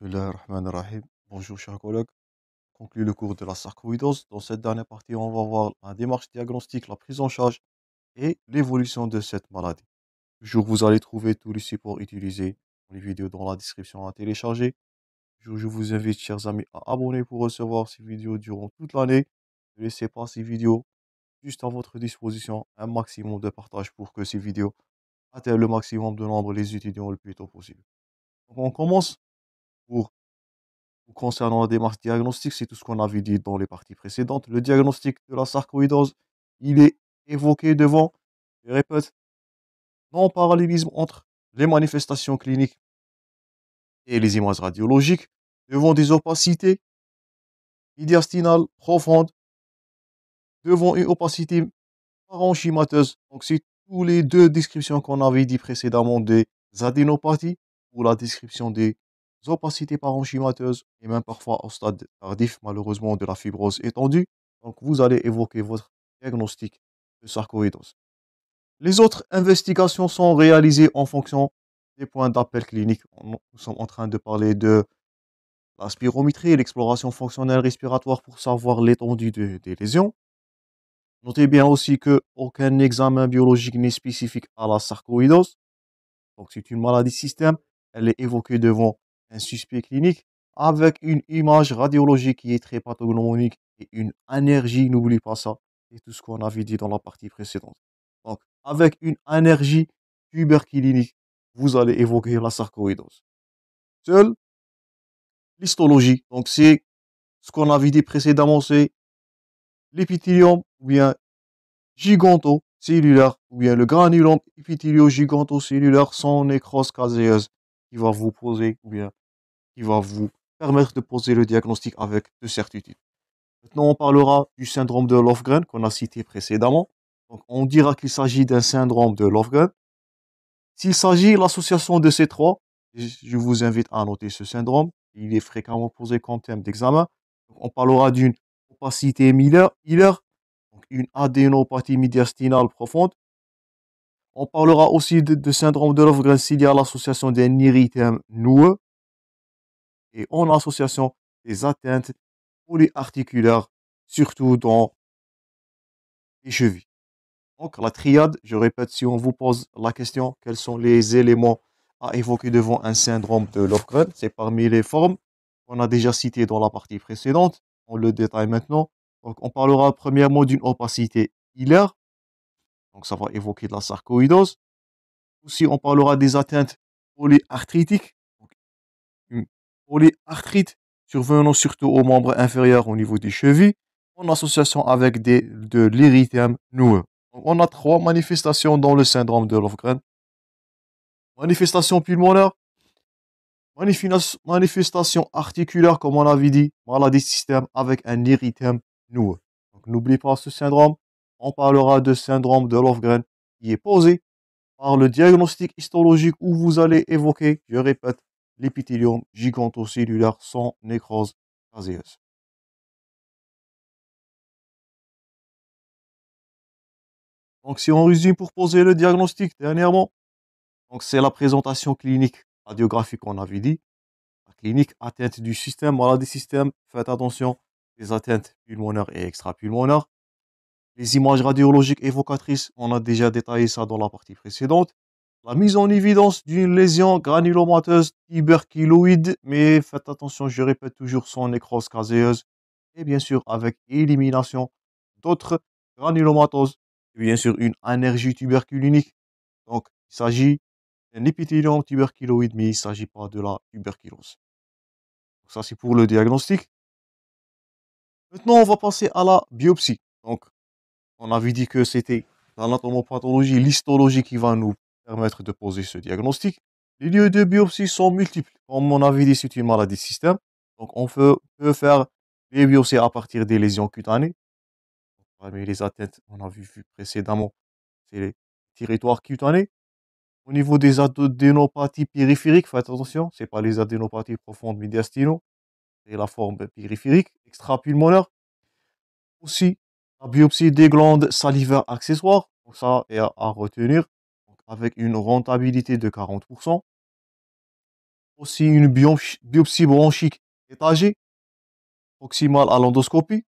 Bismillahirrahmanirrahim. Bonjour chers collègues. Conclut le cours de la sarcoïdose. Dans cette dernière partie, on va voir la démarche diagnostique, la prise en charge et l'évolution de cette maladie. Toujours, vous allez trouver tous les supports utilisés dans les vidéos dans la description à télécharger. Toujours, je vous invite, chers amis, à abonner pour recevoir ces vidéos durant toute l'année. Ne laissez pas ces vidéos juste à votre disposition. Un maximum de partage pour que ces vidéos atteignent le maximum de nombre les étudiants le plus tôt possible. Donc, on commence pour concernant la démarche diagnostique, c'est tout ce qu'on avait dit dans les parties précédentes. Le diagnostic de la sarcoïdose, il est évoqué devant, je répète, non-parallélisme entre les manifestations cliniques et les images radiologiques, devant des opacités médiastinales profondes, devant une opacité parenchymateuse. Donc, c'est tous les deux descriptions qu'on avait dit précédemment des adénopathies, ou la description des opacités parenchymateuses, et même parfois au stade tardif, malheureusement, de la fibrose étendue. Donc, vous allez évoquer votre diagnostic de sarcoïdose. Les autres investigations sont réalisées en fonction des points d'appel cliniques. Nous sommes en train de parler de la spirométrie, l'exploration fonctionnelle respiratoire pour savoir l'étendue des lésions. Notez bien aussi que aucun examen biologique n'est spécifique à la sarcoïdose. Donc, c'est une maladie système. Elle est évoquée devant un suspect clinique avec une image radiologique qui est très pathognomonique et une énergie, n'oublie pas ça. C'est tout ce qu'on avait dit dans la partie précédente. Donc, avec une énergie tuberculinique, vous allez évoquer la sarcoïdose. Seule l'histologie, donc c'est ce qu'on avait dit précédemment, c'est l'épithélium ou bien gigantocellulaire ou bien le granulome épithélio-gigantocellulaire sans nécrose caséeuse qui va vous poser ou bien qui va vous permettre de poser le diagnostic avec de certitude. Maintenant, on parlera du syndrome de Lofgren qu'on a cité précédemment. Donc, on dira qu'il s'agit d'un syndrome de Lofgren. S'il s'agit de l'association de ces trois, je vous invite à noter ce syndrome. Il est fréquemment posé comme thème d'examen. On parlera d'une opacité hilaire, donc une adénopathie médiastinale profonde. On parlera aussi de syndrome de Lofgren s'il y a l'association d'un érythème noueux et en association des atteintes polyarticulaires, surtout dans les chevilles. Donc, la triade, je répète, si on vous pose la question, quels sont les éléments à évoquer devant un syndrome de Lofgren, c'est parmi les formes qu'on a déjà citées dans la partie précédente. On le détaille maintenant. Donc, on parlera premièrement d'une opacité hilaire. Donc, ça va évoquer de la sarcoïdose. Aussi, on parlera des atteintes polyarthritiques. Donc, une polyarthrite survenant surtout aux membres inférieurs au niveau des chevilles, en association avec de l'érythème noueux. Donc, on a trois manifestations dans le syndrome de Lofgren. Manifestation pulmonaire, manifestation articulaire, comme on avait dit, maladie système avec un érythème noueux. Donc, n'oublie pas ce syndrome. On parlera de syndrome de Lofgren qui est posé par le diagnostic histologique où vous allez évoquer, je répète, l'épithélium gigantocellulaire sans nécrose caséeuse. Donc, si on résume pour poser le diagnostic, dernièrement, donc c'est la présentation clinique radiographique qu'on avait dit. La clinique atteinte du système, maladie système, faites attention, les atteintes pulmonaires et extrapulmonaires. Les images radiologiques évocatrices, on a déjà détaillé ça dans la partie précédente. La mise en évidence d'une lésion granulomateuse tuberculoïde, mais faites attention, je répète toujours, sans nécrose caséeuse, et bien sûr avec élimination d'autres granulomatoses, et bien sûr une anergie tuberculinique. Donc, il s'agit d'un épithélium tuberculoïde, mais il ne s'agit pas de la tuberculose. Donc, ça, c'est pour le diagnostic. Maintenant, on va passer à la biopsie. Donc, on avait dit que c'était dans l'anatomopathologie, l'histologie qui va nous permettre de poser ce diagnostic. Les lieux de biopsie sont multiples. Comme on avait dit, c'est une maladie système. Donc, peut faire des biopsies à partir des lésions cutanées. Parmi les atteintes, on a vu précédemment, c'est les territoires cutanés. Au niveau des adénopathies périphériques, faites attention, c'est pas les adénopathies profondes médiastinaux, c'est la forme périphérique, extrapulmonaire. Aussi, la biopsie des glandes salivaires accessoires, donc ça est à retenir, donc avec une rentabilité de 40%. Aussi une biopsie bronchique étagée, proximale à l'endoscopie.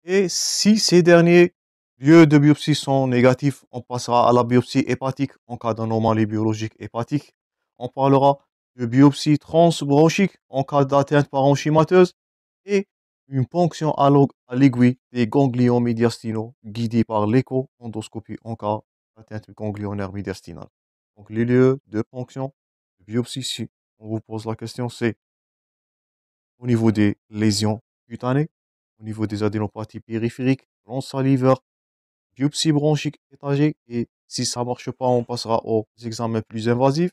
Et si ces derniers lieux de biopsie sont négatifs, on passera à la biopsie hépatique en cas d'anomalie biologique hépatique. On parlera de biopsie transbronchique en cas d'atteinte parenchymateuse et une ponction à l'aiguille des ganglions médiastinaux guidée par l'écho-endoscopie en cas d'atteinte ganglionnaire médiastinale. Donc les lieux de ponction, de biopsie, si on vous pose la question, c'est au niveau des lésions cutanées, au niveau des adénopathies périphériques, glandes salivaires, biopsie bronchique étagée et si ça marche pas, on passera aux examens plus invasifs,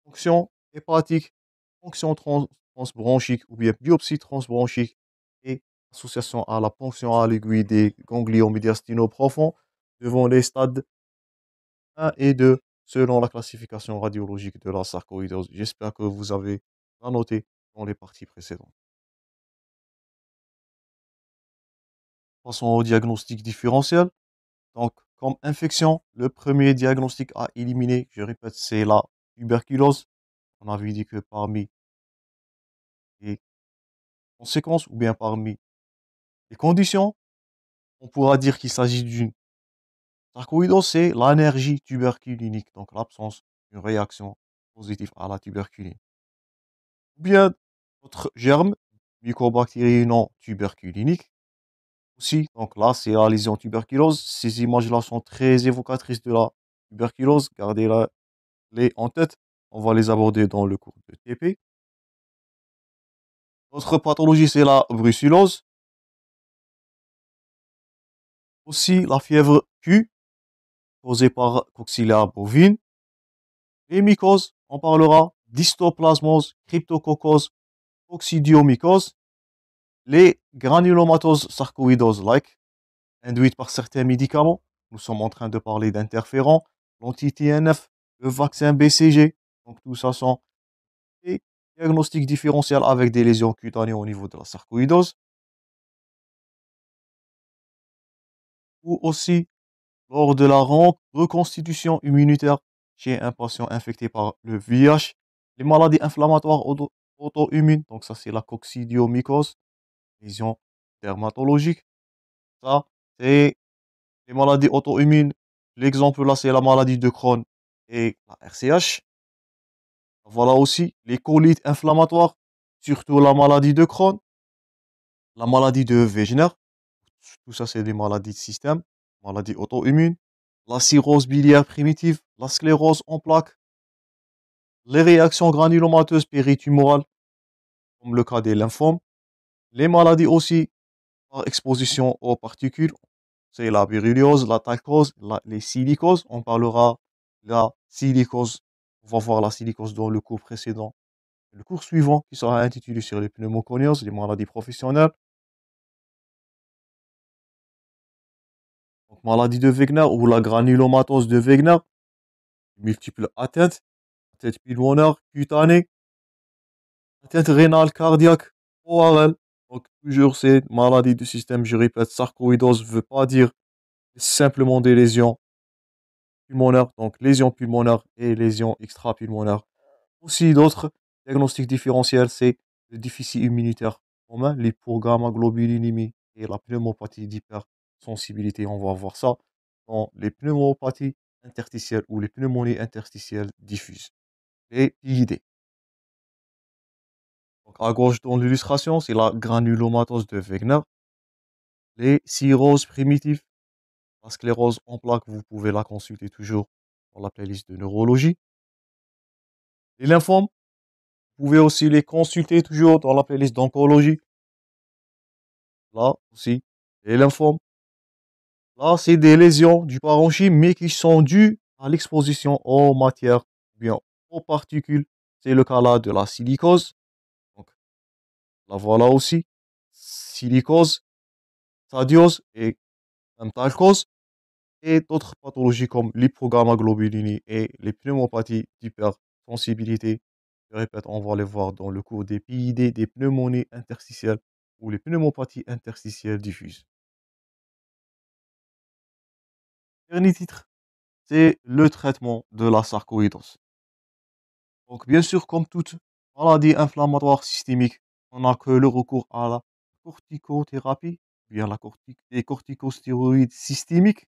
fonction hépatique, fonction transbronchique ou bien biopsie transbronchique et association à la ponction à l'aiguille des ganglions médiastinaux profonds devant les stades 1 et 2 selon la classification radiologique de la sarcoïdose. J'espère que vous avez bien noté dans les parties précédentes. Passons au diagnostic différentiel. Donc, comme infection, le premier diagnostic à éliminer, je répète, c'est la tuberculose. On avait dit que parmi les conséquences ou bien parmi les conditions, on pourra dire qu'il s'agit d'une sarcoïdose, c'est l'anergie tuberculinique, donc l'absence d'une réaction positive à la tuberculine. Ou bien d'autres germes, mycobactéries non tuberculiniques. Aussi, donc là, c'est la lésion tuberculose. Ces images-là sont très évocatrices de la tuberculose. Gardez-les en tête. On va les aborder dans le cours de TP. Notre pathologie, c'est la brucellose. Aussi, la fièvre Q, causée par Coxiella bovine. Les mycoses, on parlera d'histoplasmose, cryptococcose, coccidiomycose. Les granulomatoses sarcoïdoses-like, induites par certains médicaments. Nous sommes en train de parler d'interférents, l'anti-TNF, le vaccin BCG. Donc tout ça sont des diagnostics différentiels avec des lésions cutanées au niveau de la sarcoïdose. Ou aussi lors de la reconstitution immunitaire chez un patient infecté par le VIH, les maladies inflammatoires auto-immunes, donc ça c'est la coccidiomycose, lésion dermatologique. Ça, c'est les maladies auto-immunes. L'exemple là, c'est la maladie de Crohn et la RCH. Voilà aussi les colites inflammatoires, surtout la maladie de Crohn, la maladie de Wegener. Tout ça, c'est des maladies de système, maladies auto-immunes. La cirrhose biliaire primitive, la sclérose en plaques, les réactions granulomateuses péritumorales, comme le cas des lymphomes. Les maladies aussi par exposition aux particules, c'est la viruliose, la talcose, les silicoses. On parlera de la silicose. On va voir la silicose dans le cours précédent. Le cours suivant, qui sera intitulé sur les pneumoconioses, les maladies professionnelles. Donc, maladie de Wegener ou la granulomatose de Wegener, multiples atteintes, atteinte pulmonaire, cutanée, atteinte rénale, cardiaque, ORL. Donc, toujours ces maladies du système, je répète, sarcoïdose ne veut pas dire simplement des lésions pulmonaires, donc lésions pulmonaires et lésions extra-pulmonaires. Aussi, d'autres diagnostics différentiels, c'est le déficit immunitaire commun, l'hypogammaglobulinémie et la pneumopathie d'hypersensibilité. On va voir ça dans les pneumopathies interstitielles ou les pneumonies interstitielles diffuses, les PID. Donc, à gauche dans l'illustration, c'est la granulomatose de Wegener, les cirrhoses primitives, la sclérose en plaques, vous pouvez la consulter toujours dans la playlist de neurologie. Les lymphomes, vous pouvez aussi les consulter toujours dans la playlist d'oncologie. Là aussi, les lymphomes. Là, c'est des lésions du parenchyme, mais qui sont dues à l'exposition aux matières, bien aux particules. C'est le cas là de la silicose. Donc, la voilà aussi. Silicose, stadiose et talcose. Et d'autres pathologies comme l'hypogammaglobulinie et les pneumopathies d'hypersensibilité. Je répète, on va les voir dans le cours des PID, des pneumonies interstitielles ou les pneumopathies interstitielles diffuses. Dernier titre, c'est le traitement de la sarcoïdose. Donc bien sûr, comme toute maladie inflammatoire systémique, on n'a que le recours à la corticothérapie, bien les corticostéroïdes systémiques.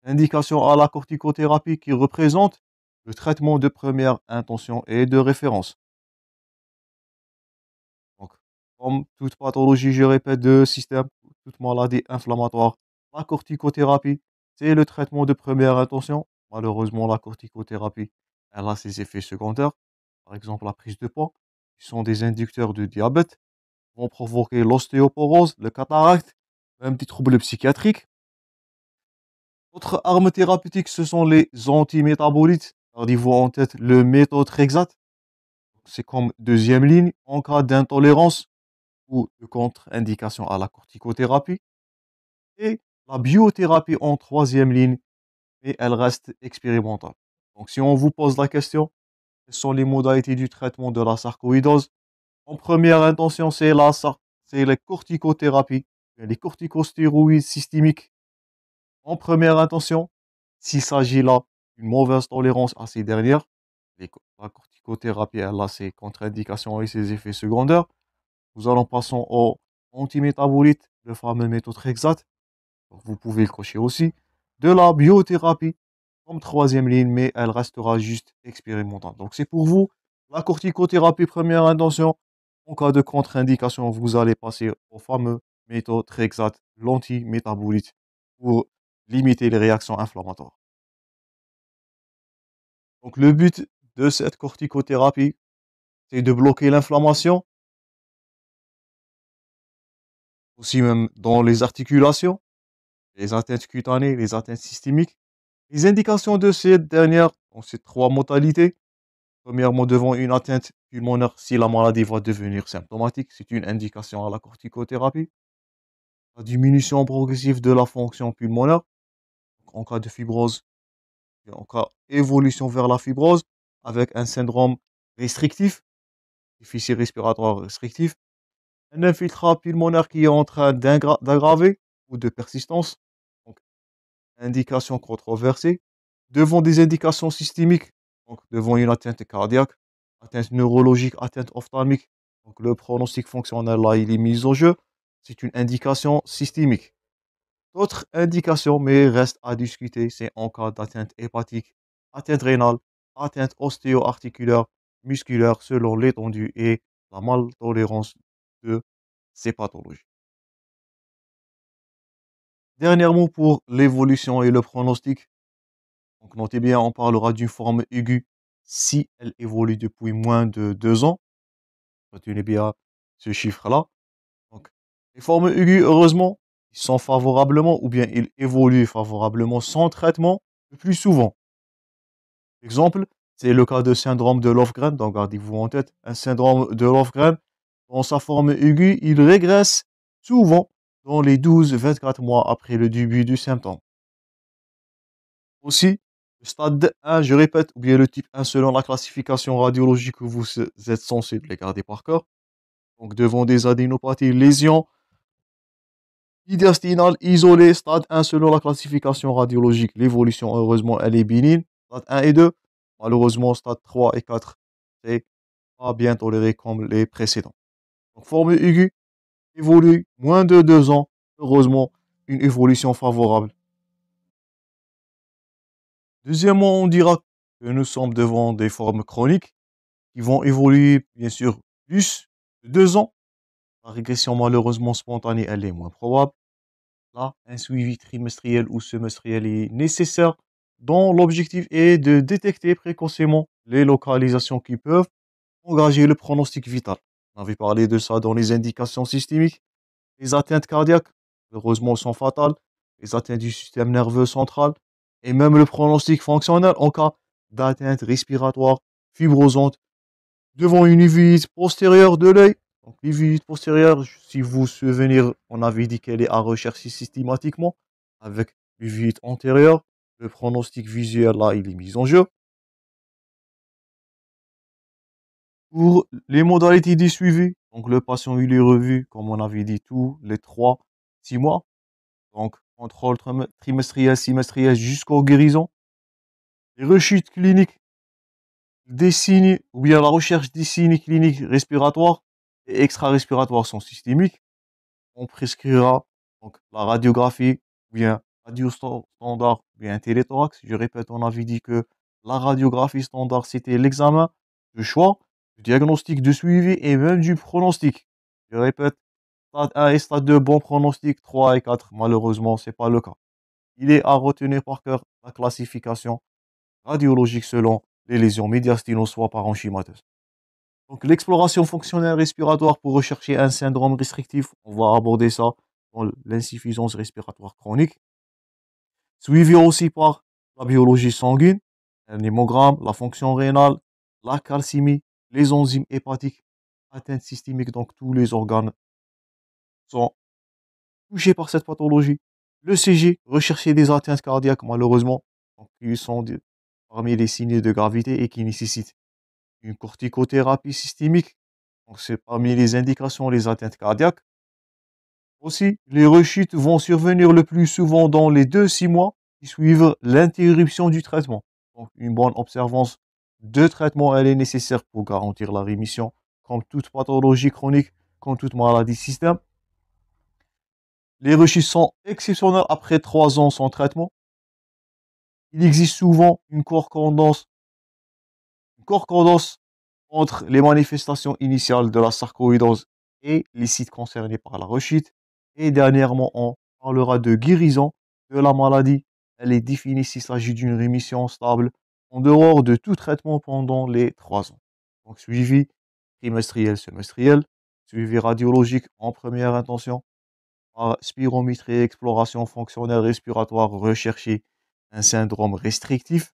Indication à la corticothérapie qui représente le traitement de première intention et de référence. Donc, comme toute pathologie, je répète, de système, toute maladie inflammatoire, la corticothérapie, c'est le traitement de première intention. Malheureusement, la corticothérapie, elle a ses effets secondaires. Par exemple, la prise de poids, qui sont des inducteurs de diabète, vont provoquer l'ostéoporose, le cataracte, même des troubles psychiatriques. Autre arme thérapeutique, ce sont les antimétabolites. Gardez-vous en tête le méthotrexate. C'est comme deuxième ligne en cas d'intolérance ou de contre-indication à la corticothérapie. Et la biothérapie en troisième ligne, et elle reste expérimentale. Donc si on vous pose la question, quelles sont les modalités du traitement de la sarcoïdose? En première intention, c'est les corticothérapies, les corticostéroïdes systémiques. En première intention, s'il s'agit là d'une mauvaise tolérance à ces dernières, la corticothérapie, elle a ses contre-indications et ses effets secondaires. Nous allons passer au antimétabolite, le fameux méthotrexate. Donc, vous pouvez le cocher aussi. De la biothérapie, comme troisième ligne, mais elle restera juste expérimentale. Donc, c'est pour vous, la corticothérapie première intention. En cas de contre-indication, vous allez passer au fameux méthotrexate, l'antimétabolite, pour limiter les réactions inflammatoires. Donc, le but de cette corticothérapie, c'est de bloquer l'inflammation, aussi même dans les articulations, les atteintes cutanées, les atteintes systémiques. Les indications de cette dernière, ont ces trois modalités. Premièrement, devant une atteinte pulmonaire, si la maladie va devenir symptomatique, c'est une indication à la corticothérapie. La diminution progressive de la fonction pulmonaire, en cas de fibrose, en cas évolution vers la fibrose, avec un syndrome restrictif, déficit respiratoire restrictif, un infiltrat pulmonaire qui est en train d'aggraver ou de persistance, donc indication controversée, devant des indications systémiques, donc devant une atteinte cardiaque, atteinte neurologique, atteinte ophtalmique, donc le pronostic fonctionnel là, il est mis au jeu, c'est une indication systémique. D'autres indications, mais reste à discuter, c'est en cas d'atteinte hépatique, atteinte rénale, atteinte ostéo-articulaire, musculaire, selon l'étendue et la maltolérance de ces pathologies. Dernièrement, pour l'évolution et le pronostic, donc notez bien, on parlera d'une forme aiguë si elle évolue depuis moins de 2 ans. Retenez bien ce chiffre-là. Donc, les formes aiguës, heureusement, ils sont favorablement ou bien ils évoluent favorablement sans traitement le plus souvent. Exemple, c'est le cas de syndrome de Lofgren, donc gardez-vous en tête, un syndrome de Lofgren, dans sa forme aiguë, il régresse souvent dans les 12-24 mois après le début du symptôme. Aussi, le stade 1, je répète, ou bien le type 1 selon la classification radiologique que vous êtes censé les garder par cœur. Donc devant des adénopathies, lésions mediastinales isolées, stade 1 selon la classification radiologique. L'évolution, heureusement, elle est bénigne. Stade 1 et 2, malheureusement, stade 3 et 4, c'est pas bien toléré comme les précédents. Donc forme aiguë, évolue moins de 2 ans, heureusement, une évolution favorable. Deuxièmement, on dira que nous sommes devant des formes chroniques qui vont évoluer, bien sûr, plus de 2 ans. La régression, malheureusement, spontanée, elle est moins probable. Là, un suivi trimestriel ou semestriel est nécessaire dont l'objectif est de détecter précocement les localisations qui peuvent engager le pronostic vital. On avait parlé de ça dans les indications systémiques. Les atteintes cardiaques, heureusement, sont fatales. Les atteintes du système nerveux central et même le pronostic fonctionnel en cas d'atteinte respiratoire fibrosante devant une uvite postérieure de l'œil. Donc l'uvite postérieure, si vous vous souvenez, on avait dit qu'elle est à rechercher systématiquement avec l'uvite antérieure. Le pronostic visuel, là, il est mis en jeu. Pour les modalités du suivi, donc le patient, il est revu, comme on avait dit, tous les 3-6 mois. Donc, contrôle trimestriel, semestriel jusqu'aux guérisons. Les rechutes cliniques, des signes ou bien la recherche des signes cliniques respiratoires et extra-respiratoires sont systémiques, on prescrira donc la radiographie ou bien standard ou bien un téléthorax. Je répète, on avait dit que la radiographie standard, c'était l'examen de choix, du diagnostic de suivi et même du pronostic. Je répète, stade 1 et stade 2, bon pronostic, 3 et 4, malheureusement, c'est pas le cas. Il est à retenir par cœur la classification radiologique selon les lésions médiastinales soit parenchymateuses. Donc, l'exploration fonctionnelle respiratoire pour rechercher un syndrome restrictif, on va aborder ça dans l'insuffisance respiratoire chronique. Suivi aussi par la biologie sanguine, un hémogramme, la fonction rénale, la calcémie, les enzymes hépatiques, atteinte systémique, donc tous les organes sont touchés par cette pathologie. Le CG, rechercher des atteintes cardiaques, malheureusement, donc, qui sont parmi les signes de gravité et qui nécessitent une corticothérapie systémique. Donc, c'est parmi les indications, les atteintes cardiaques. Aussi, les rechutes vont survenir le plus souvent dans les 2 6 mois qui suivent l'interruption du traitement. Donc, une bonne observance de traitement, elle est nécessaire pour garantir la rémission, comme toute pathologie chronique, comme toute maladie système. Les rechutes sont exceptionnelles après 3 ans sans traitement. Il existe souvent une concordance entre les manifestations initiales de la sarcoïdose et les sites concernés par la rechute. Et dernièrement, on parlera de guérison de la maladie. Elle est définie s'il s'agit d'une rémission stable en dehors de tout traitement pendant les 3 ans. Donc, suivi trimestriel, semestriel, suivi radiologique en première intention, par spirométrie et exploration fonctionnelle respiratoire rechercher un syndrome restrictif.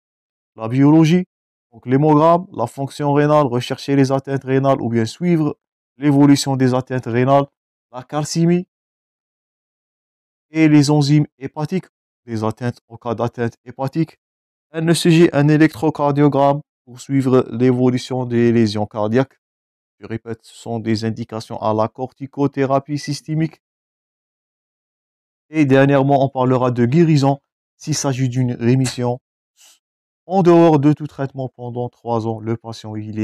La biologie, donc l'hémogramme, la fonction rénale, rechercher les atteintes rénales ou bien suivre l'évolution des atteintes rénales, la calcémie et les enzymes hépatiques, les atteintes en cas d'atteinte hépatique, un ECG, un électrocardiogramme pour suivre l'évolution des lésions cardiaques. Je répète, ce sont des indications à la corticothérapie systémique. Et dernièrement, on parlera de guérison s'il s'agit d'une rémission. En dehors de tout traitement pendant 3 ans, le patient il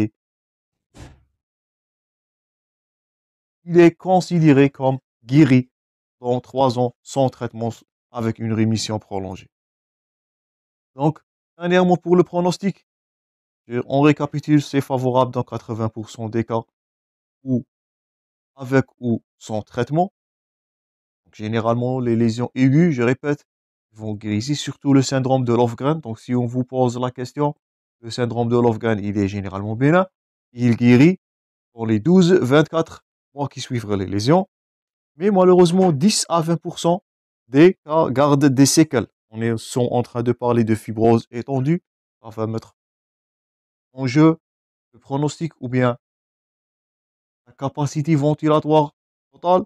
est considéré comme guéri dans 3 ans sans traitement avec une rémission prolongée. Donc, dernièrement pour le pronostic, on récapitule, c'est favorable dans 80% des cas, ou avec ou sans traitement. Donc, généralement, les lésions aiguës, je répète, vont guérir, surtout le syndrome de Lofgren. Donc, si on vous pose la question, le syndrome de Lofgren, il est généralement bénin. Il guérit pour les 12-24 mois qui suivent les lésions. Mais malheureusement, 10 à 20% des cas gardent des séquelles. Sont en train de parler de fibrose étendue. Ça va mettre en jeu le pronostic ou bien la capacité ventilatoire totale.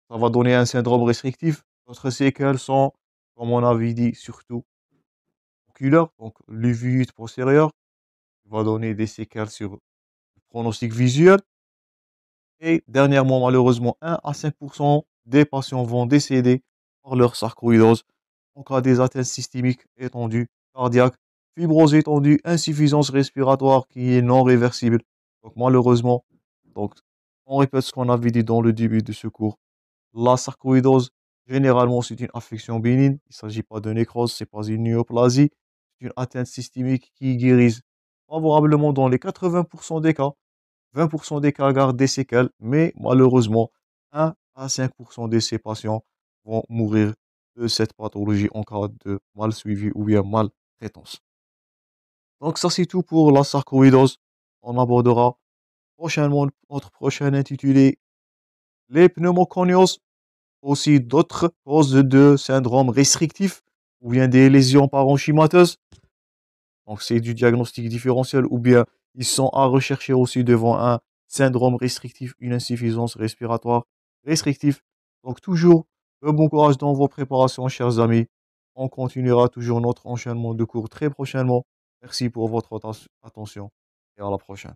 Ça va donner un syndrome restrictif. D'autres séquelles sont, comme on avait dit, surtout oculaires, donc l'uvite postérieure. Ça va donner des séquelles sur le pronostic visuel. Et dernièrement, malheureusement, 1 à 5% des patients vont décéder par leur sarcoïdose en cas des atteintes systémiques étendues, cardiaques, fibrose étendue, insuffisance respiratoire qui est non réversible. Donc malheureusement, donc, on répète ce qu'on avait dit dans le début de ce cours. La sarcoïdose, généralement, c'est une affection bénigne. Il ne s'agit pas de nécrose, ce n'est pas une néoplasie. C'est une atteinte systémique qui guérit favorablement dans les 80% des cas. 20% des cas gardent des séquelles, mais malheureusement, 1 à 5% de ces patients vont mourir de cette pathologie en cas de mal suivi ou bien maltraitance. Donc ça, c'est tout pour la sarcoïdose. On abordera prochainement notre prochain intitulé les pneumoconioses, aussi d'autres causes de syndrome restrictif ou bien des lésions parenchymateuses. Donc c'est du diagnostic différentiel ou bien ils sont à rechercher aussi devant un syndrome restrictif, une insuffisance respiratoire restrictive. Donc toujours bon courage dans vos préparations, chers amis. On continuera toujours notre enchaînement de cours très prochainement. Merci pour votre attention et à la prochaine.